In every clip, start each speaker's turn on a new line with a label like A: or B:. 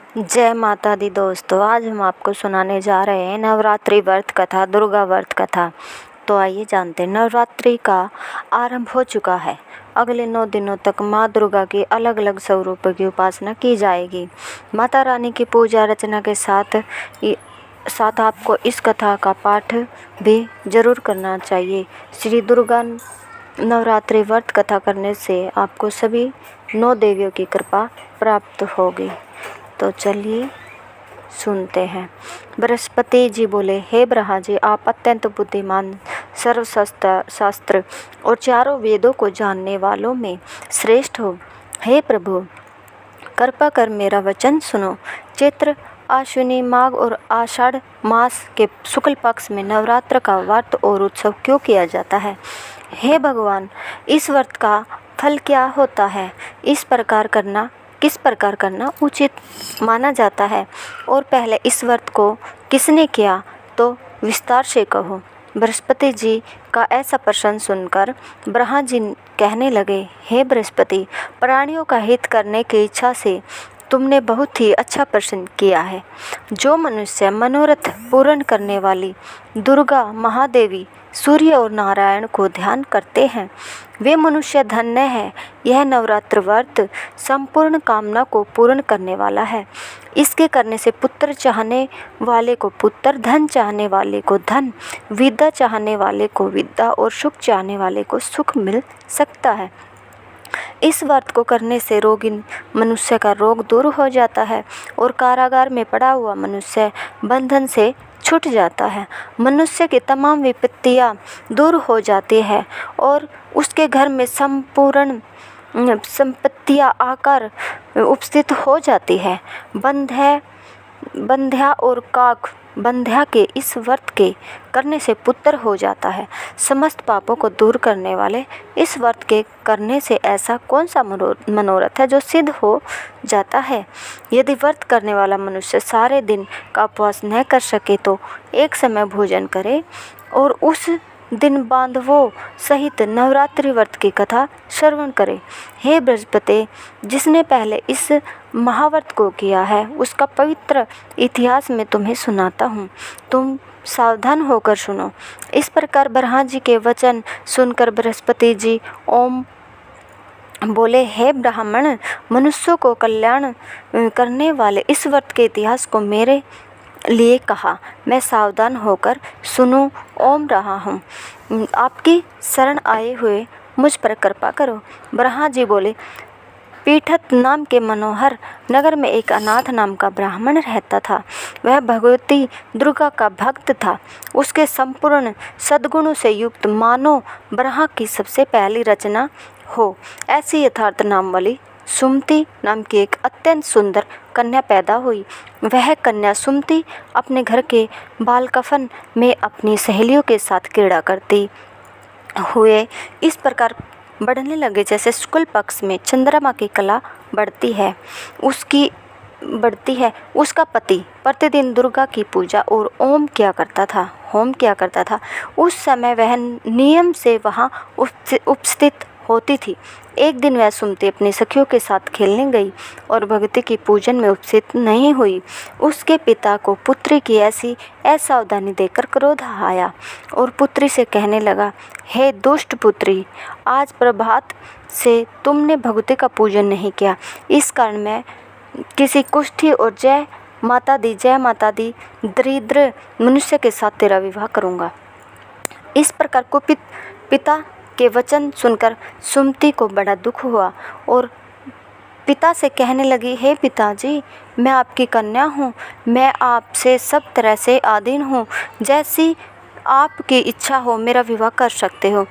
A: जय माता दी दोस्तों, आज हम आपको सुनाने जा रहे हैं नवरात्रि व्रत कथा, दुर्गा व्रत कथा। तो आइए जानते हैं। नवरात्रि का आरंभ हो चुका है। अगले 9 दिनों तक माँ दुर्गा के अलग अलग स्वरूपों की उपासना की जाएगी। माता रानी की पूजा अर्चना के साथ आपको इस कथा का पाठ भी जरूर करना चाहिए। श्री दुर्गा नवरात्रि व्रत कथा करने से आपको सभी 9 देवियों की कृपा प्राप्त होगी। तो चलिए सुनते हैं। बृहस्पति जी बोले, हे ब्रह्मा जी, आप अत्यंत बुद्धिमान, सर्वशास्त्र और चारों वेदों को जानने वालों में श्रेष्ठ हो। हे प्रभु, कृपा कर मेरा वचन सुनो। चैत्र, अश्विनी, माघ और आषाढ़ मास के शुक्ल पक्ष में नवरात्र का व्रत और उत्सव क्यों किया जाता है? हे भगवान, इस व्रत का फल क्या होता है? किस प्रकार करना उचित माना जाता है? और पहले इस व्रत को किसने किया, तो विस्तार से कहो। बृहस्पति जी का ऐसा प्रश्न सुनकर ब्रह्मा जी कहने लगे, हे बृहस्पति, प्राणियों का हित करने की इच्छा से तुमने बहुत ही अच्छा प्रश्न किया है। जो मनुष्य मनोरथ पूर्ण करने वाली दुर्गा, महादेवी, सूर्य और नारायण को ध्यान करते हैं, वे मनुष्य धन्य हैं। यह नवरात्र व्रत संपूर्ण कामना को पूर्ण करने वाला है। इसके करने से पुत्र चाहने वाले को पुत्र, धन चाहने वाले को धन, विद्या चाहने वाले को विद्या और सुख चाहने वाले को सुख मिल सकता है। इस व्रत को करने से रोगी मनुष्य का रोग दूर हो जाता है और कारागार में पड़ा हुआ मनुष्य बंधन से छूट जाता है। मनुष्य की तमाम विपत्तियां दूर हो जाती है और उसके घर में संपूर्ण संपत्तियां आकर उपस्थित हो जाती है। बंध्या और काक बंध्या के इस व्रत के करने से पुत्र हो जाता है। समस्त पापों को दूर करने वाले इस व्रत के करने से ऐसा कौन सा मनोरथ है जो सिद्ध हो जाता है? यदि व्रत करने वाला मनुष्य सारे दिन का उपवास न कर सके तो एक समय भोजन करे और उस दिन बांधवों सहित नवरात्रि व्रत की कथा श्रवण करे। हे बृहस्पति, जिसने पहले इस महाव्रत को किया है उसका पवित्र इतिहास मैं तुम्हें सुनाता हूँ, तुम सावधान होकर सुनो। इस प्रकार ब्रह्मा जी के वचन सुनकर बृहस्पति जी ओम बोले, हे ब्राह्मण, मनुष्यों को कल्याण करने वाले इस व्रत के इतिहास को मेरे लिए कहा। मैं सावधान होकर सुनूं ओम रहा हूँ। आपकी शरण आए हुए मुझ पर कृपा करो। ब्रह्मा जी बोले, पीठत नाम के मनोहर नगर में एक अनाथ नाम का ब्राह्मण रहता था। वह भगवती दुर्गा का भक्त था। उसके संपूर्ण सद्गुणों से युक्त मानो ब्रह्मा की सबसे पहली रचना हो ऐसी यथार्थ नाम वाली सुमति नाम की एक अत्यंत सुंदर कन्या पैदा हुई। वह कन्या सुमति अपने घर के बालकफन में अपनी सहेलियों के साथ क्रीड़ा करती हुए इस प्रकार बढ़ने लगे जैसे शुक्ल पक्ष में चंद्रमा की कला बढ़ती है। उसका पति प्रतिदिन दुर्गा की पूजा और होम किया करता था। उस समय वह नियम से वहाँ उपस्थित होती थी। एक दिन वह सुमति अपनी सखियों के साथ खेलने गई और भगवती की पूजन में उपस्थित नहीं हुई। उसके पिता को पुत्री की ऐसी असावधानी देखकर क्रोध आया और पुत्री से कहने लगा, हे दुष्ट पुत्री, आज प्रभात से तुमने भगवती का पूजन नहीं किया। इस कारण मैं किसी कुष्ठी और जय माता दी दरिद्र मनुष्य के साथ तेरा विवाह करूँगा। इस प्रकार कुपित पिता के वचन सुनकर सुमति को बड़ा दुख हुआ और पिता से कहने लगी, हे पिताजी, मैं आपकी कन्या हूँ। मैं आपसे सब तरह से आधीन हूँ। जैसी आपकी इच्छा हो मेरा विवाह कर सकते हो।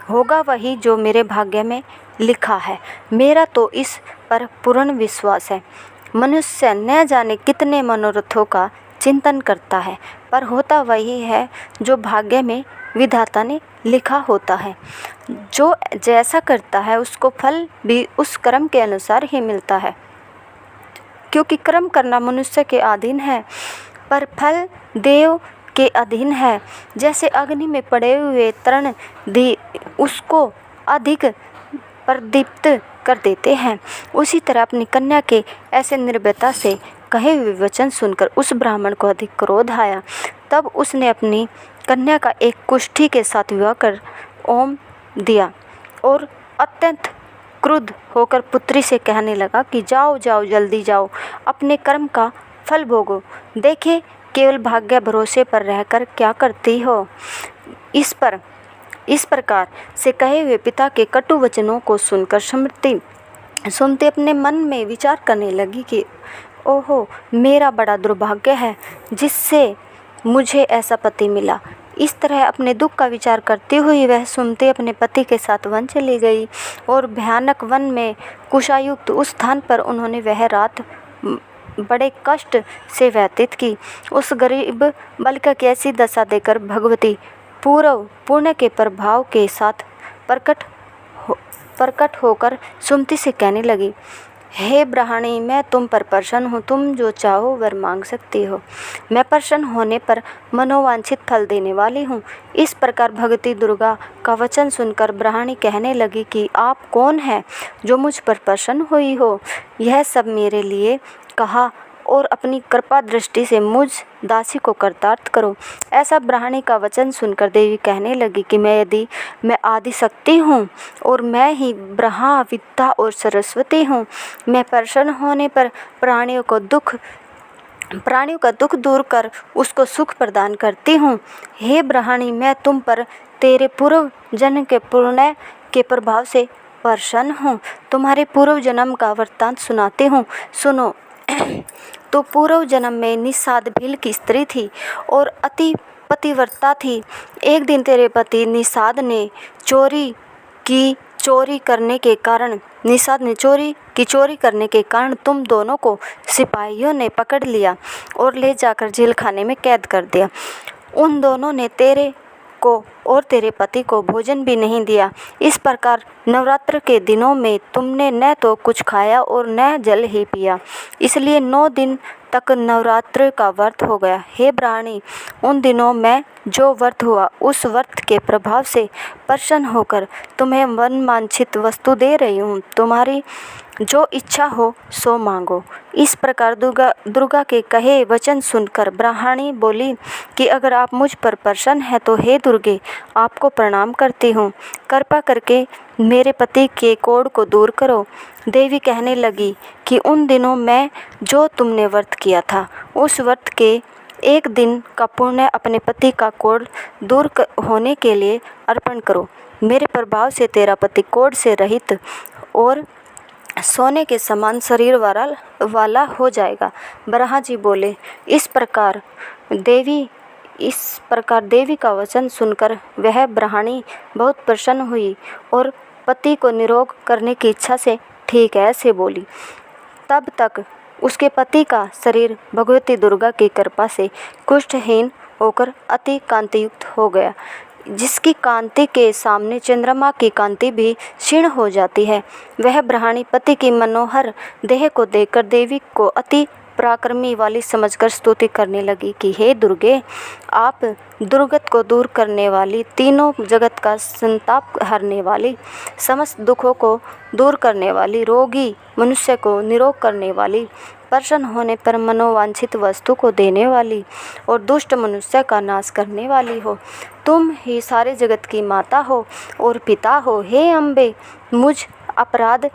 A: होगा वही जो मेरे भाग्य में लिखा है। मेरा तो इस पर पूर्ण विश्वास है। मनुष्य न जाने कितने मनोरथों का चिंतन करता है, पर होता वही है जो भाग्य में विधाता ने लिखा होता है। जो जैसा करता है उसको फल भी उस कर्म के अनुसार ही मिलता है, क्योंकि कर्म करना मनुष्य के अधीन है पर फल देव के अधीन है। जैसे अग्नि में पड़े हुए तृण उसको अधिक प्रदीप्त कर देते हैं, उसी तरह अपनी कन्या के ऐसे निर्भयता से कहे हुए वचन सुनकर उस ब्राह्मण को अधिक क्रोध आया। तब उसने अपनी कन्या का एक कुष्ठी के साथ विवाह कर ओम दिया और अत्यंत क्रुद्ध होकर पुत्री से कहने लगा कि जाओ जाओ, जल्दी जाओ, अपने कर्म का फल भोगो। देखे केवल भाग्य भरोसे पर रहकर क्या करती हो। इस प्रकार से कहे हुए पिता के कटु वचनों को सुनकर सुमति अपने मन में विचार करने लगी कि ओहो, मेरा बड़ा दुर्भाग्य है जिससे मुझे ऐसा पति मिला। इस तरह अपने दुख का विचार करती हुई वह सुमति अपने पति के साथ वन चली गई और भयानक वन में कुशायुक्त उस स्थान पर उन्होंने वह रात बड़े कष्ट से व्यतीत की। उस गरीब बालिका की ऐसी दशा देखकर भगवती पुण्य के प्रभाव के साथ प्रकट होकर सुमति से कहने लगी, हे ब्राह्मणी, मैं तुम पर प्रसन्न हूँ, तुम जो चाहो वर मांग सकती हो। मैं प्रसन्न होने पर मनोवांछित फल देने वाली हूँ। इस प्रकार भगवती दुर्गा का वचन सुनकर ब्राह्मणी कहने लगी कि आप कौन हैं जो मुझ पर प्रसन्न हुई हो। यह सब मेरे लिए कहा और अपनी कृपा दृष्टि से मुझ दासी को कृतार्थ करो। ऐसा ब्राह्मणी का वचन सुनकर देवी कहने लगी कि मैं आदि शक्ति हूँ और मैं ही ब्रह्मा, विद्या और सरस्वती हूँ। मैं प्रसन्न होने पर प्राणियों का दुख दूर कर उसको सुख प्रदान करती हूँ। हे ब्राह्मणी, मैं तुम पर तेरे पूर्व जन्म के पुण्य के प्रभाव से प्रसन्न हूँ। तुम्हारे पूर्व जन्म का वृत्तांत सुनाती हूँ, सुनो। तो पूर्व जन्म में निषाद भील की स्त्री थी और अति पतिव्रता थी। एक दिन तेरे पति निषाद ने चोरी करने के कारण तुम दोनों को सिपाहियों ने पकड़ लिया और ले जाकर जेल खाने में कैद कर दिया। उन दोनों ने तेरे को और तेरे पति को भोजन भी नहीं दिया। इस प्रकार नवरात्र के दिनों में तुमने न तो कुछ खाया और न जल ही पिया, इसलिए 9 दिन तक नवरात्र का व्रत हो गया। हे ब्राह्मणी, उन दिनों में जो व्रत हुआ उस व्रत के प्रभाव से प्रसन्न होकर तुम्हें मनवांछित वस्तु दे रही हूँ। तुम्हारी जो इच्छा हो सो मांगो। इस प्रकार दुर्गा के कहे वचन सुनकर ब्राह्मणी बोली कि अगर आप मुझ पर प्रसन्न हैं तो हे दुर्गे, आपको प्रणाम करती हूँ। कृपा करके मेरे पति के कोढ़ को दूर करो। देवी कहने लगी कि उन दिनों में जो तुमने व्रत किया था उस व्रत के एक दिन का पुण्य अपने पति का कोढ़ दूर होने के लिए अर्पण करो। मेरे प्रभाव से तेरा पति कोढ़ से रहित और सोने के समान शरीर वाला हो जाएगा। ब्रह्मा जी बोले। इस प्रकार देवी का वचन सुनकर वह ब्राह्मणी बहुत प्रसन्न हुई और पति को निरोग करने की इच्छा से ठीक है ऐसे बोली। तब तक उसके पति का शरीर भगवती दुर्गा की कृपा से कुष्ठहीन होकर अति कांतियुक्त हो गया, जिसकी कांति के सामने चंद्रमा की कांति भी क्षीण हो जाती है। वह ब्राह्मणी पति की मनोहर देह को देखकर देवी को अति पराक्रमी वाली समझकर स्तुति करने लगी कि हे दुर्गे, आप दुर्गत को दूर करने वाली, तीनों जगत का संताप हरने वाली, समस्त दुखों को दूर करने वाली, रोगी मनुष्य को निरोग करने वाली, प्रसन्न होने पर मनोवांछित वस्तु को देने वाली और दुष्ट मनुष्य का नाश करने वाली हो। तुम ही सारे जगत की माता हो और पिता हो। हे अम्बे, मुझ अपराध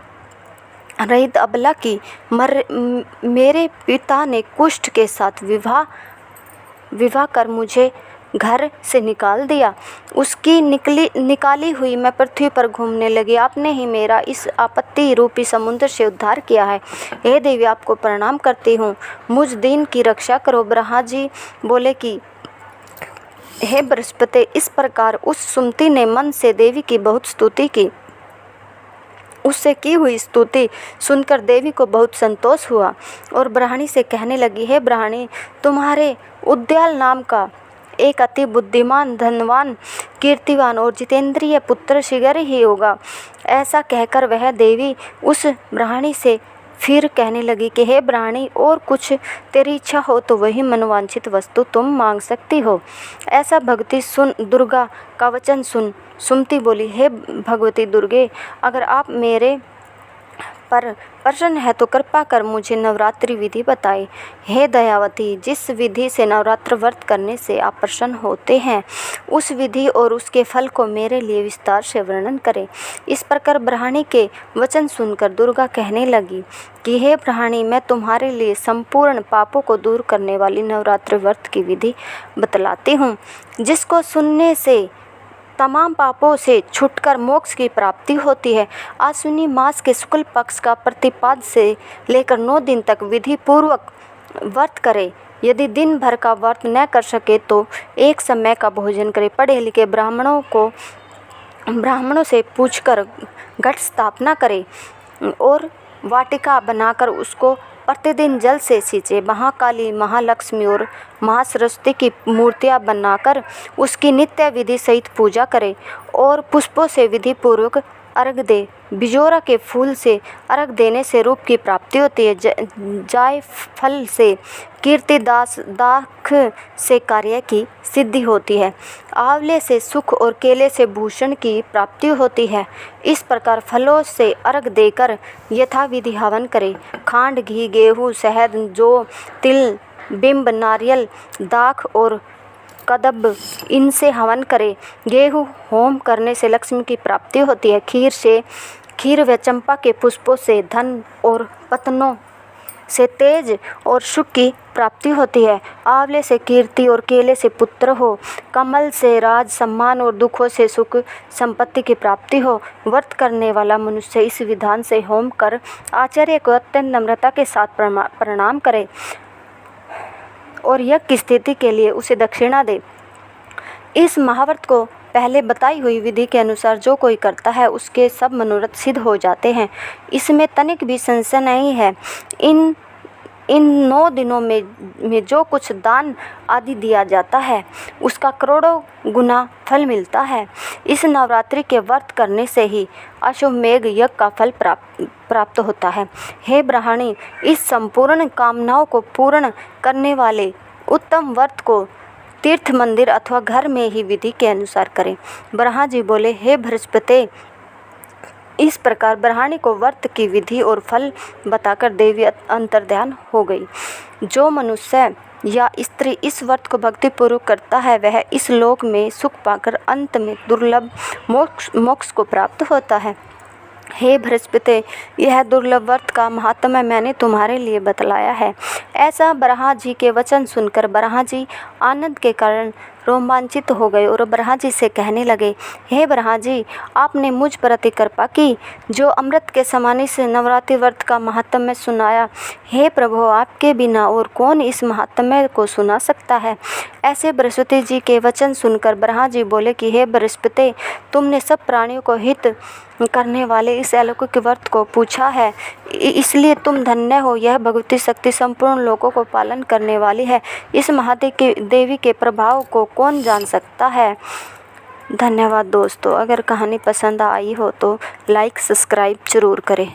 A: रहित अबला की मेरे पिता ने कुष्ठ के साथ विवाह कर मुझे घर से निकाल दिया। उसकी निकाली हुई मैं पृथ्वी पर घूमने लगी। आपने ही मेरा इस आपत्ति रूपी समुद्र से उद्धार किया है। हे देवी, आपको प्रणाम करती हूँ, मुझ दीन की रक्षा करो। ब्रह्मा जी बोले कि हे बृहस्पति, इस प्रकार उस सुमति ने मन से देवी की बहुत स्तुति की। उससे की हुई स्तुति सुनकर देवी को बहुत संतोष हुआ और ब्राह्मणी से कहने लगी, हे ब्राह्मणी, तुम्हारे उद्याल नाम का एक अति बुद्धिमान, धनवान, कीर्तिवान और जितेंद्रिय पुत्र शीघ्र ही होगा। ऐसा कहकर वह देवी उस ब्राह्मणी से फिर कहने लगी कि हे ब्राह्मणी, और कुछ तेरी इच्छा हो तो वही मनोवांछित वस्तु तुम मांग सकती हो। ऐसा भगवती दुर्गा का वचन सुन सुमति बोली, हे भगवती दुर्गे, अगर आप मेरे पर प्रसन्न है तो कृपा कर मुझे नवरात्रि विधि बताएं। हे दयावती, जिस विधि से नवरात्र व्रत करने से आप प्रसन्न होते हैं उस विधि और उसके फल को मेरे लिए विस्तार से वर्णन करें। इस प्रकार ब्राह्मणी के वचन सुनकर दुर्गा कहने लगी कि हे ब्राह्मणी, मैं तुम्हारे लिए संपूर्ण पापों को दूर करने वाली नवरात्र व्रत की विधि बतलाती हूँ, जिसको सुनने से तमाम पापों से छूटकर मोक्ष की प्राप्ति होती है। आश्विनी मास के शुक्ल पक्ष का प्रतिपाद से लेकर 9 दिन तक विधि पूर्वक व्रत करे। यदि दिन भर का व्रत न कर सके तो एक समय का भोजन करे। पढ़े लिखे ब्राह्मणों से पूछकर घट स्थापना करे और वाटिका बनाकर उसको प्रतिदिन जल से सींचे। महाकाली, महालक्ष्मी और महासरस्वती की मूर्तियां बनाकर उसकी नित्य विधि सहित पूजा करे और पुष्पों से विधि पूर्वक अर्घ दे। बिजोरा के फूल से अर्घ देने से रूप की प्राप्ति होती है। जायफल से कीर्ति, दाख से कार्य की सिद्धि होती है। आंवले से सुख और केले से भूषण की प्राप्ति होती है। इस प्रकार फलों से अर्घ देकर यथाविधि हवन करें। खांड, घी, गेहूँ, शहद, जौ, तिल, बिंब, नारियल, दाख और कदब, इनसे हवन करें। गेहूँ होम करने से लक्ष्मी की प्राप्ति होती है। खीर व चंपा के पुष्पों से धन और पत्तों से तेज और सुख की प्राप्ति होती है। आंवले से कीर्ति और केले से पुत्र हो। कमल से राज, सम्मान और दुखों से सुख संपत्ति की प्राप्ति हो। व्रत करने वाला मनुष्य इस विधान से होम कर आचार्य को अत्यंत नम्रता के साथ प्रणाम करे और यज्ञ की स्थिति के लिए उसे दक्षिणा दे। इस महाव्रत को पहले बताई हुई विधि के अनुसार जो कोई करता है उसके सब मनोरथ सिद्ध हो जाते हैं। इसमें तनिक भी संशय नहीं है। इन 9 दिनों में जो कुछ दान आदि दिया जाता है उसका करोड़ों गुना फल मिलता है। इस नवरात्रि के व्रत करने से ही अश्वमेध यज्ञ का फल प्राप्त होता है। हे ब्राह्मणी, इस संपूर्ण कामनाओं को पूर्ण करने वाले उत्तम व्रत को तीर्थ, मंदिर अथवा घर में ही विधि के अनुसार करें। ब्रह्मा जी बोले, हे बृहस्पति, इस प्रकार ब्राह्मणी को व्रत की विधि और फल बताकर देवी अंतर्ध्यान हो गई। जो मनुष्य या स्त्री इस व्रत को भक्तिपूर्वक करता है वह इस लोक में सुख पाकर अंत में दुर्लभ मोक्ष को प्राप्त होता है। हे बृहस्पति, यह दुर्लभ व्रत का महात्म्य मैंने तुम्हारे लिए बतलाया है। ऐसा ब्रह्मा जी के वचन सुनकर ब्रह्मा जी आनंद के कारण रोमांचित हो गए और ब्रह्मा जी से कहने लगे, हे ब्रह्मा जी, आपने मुझ पर अति कृपा की जो अमृत के समान इस नवरात्रि व्रत का महात्म्य सुनाया। हे प्रभु, आपके बिना और कौन इस महात्म्य को सुना सकता है। ऐसे बृहस्पति जी के वचन सुनकर ब्रह्मा जी बोले कि हे बृहस्पति, तुमने सब प्राणियों को हित करने वाले इस अलौकिक व्रत को पूछा है, इसलिए तुम धन्य हो। यह भगवती शक्ति संपूर्ण लोगों को पालन करने वाली है। इस महादेवी के प्रभाव को कौन जान सकता है। धन्यवाद दोस्तों। अगर कहानी पसंद आई हो तो लाइक, सब्सक्राइब जरूर करें।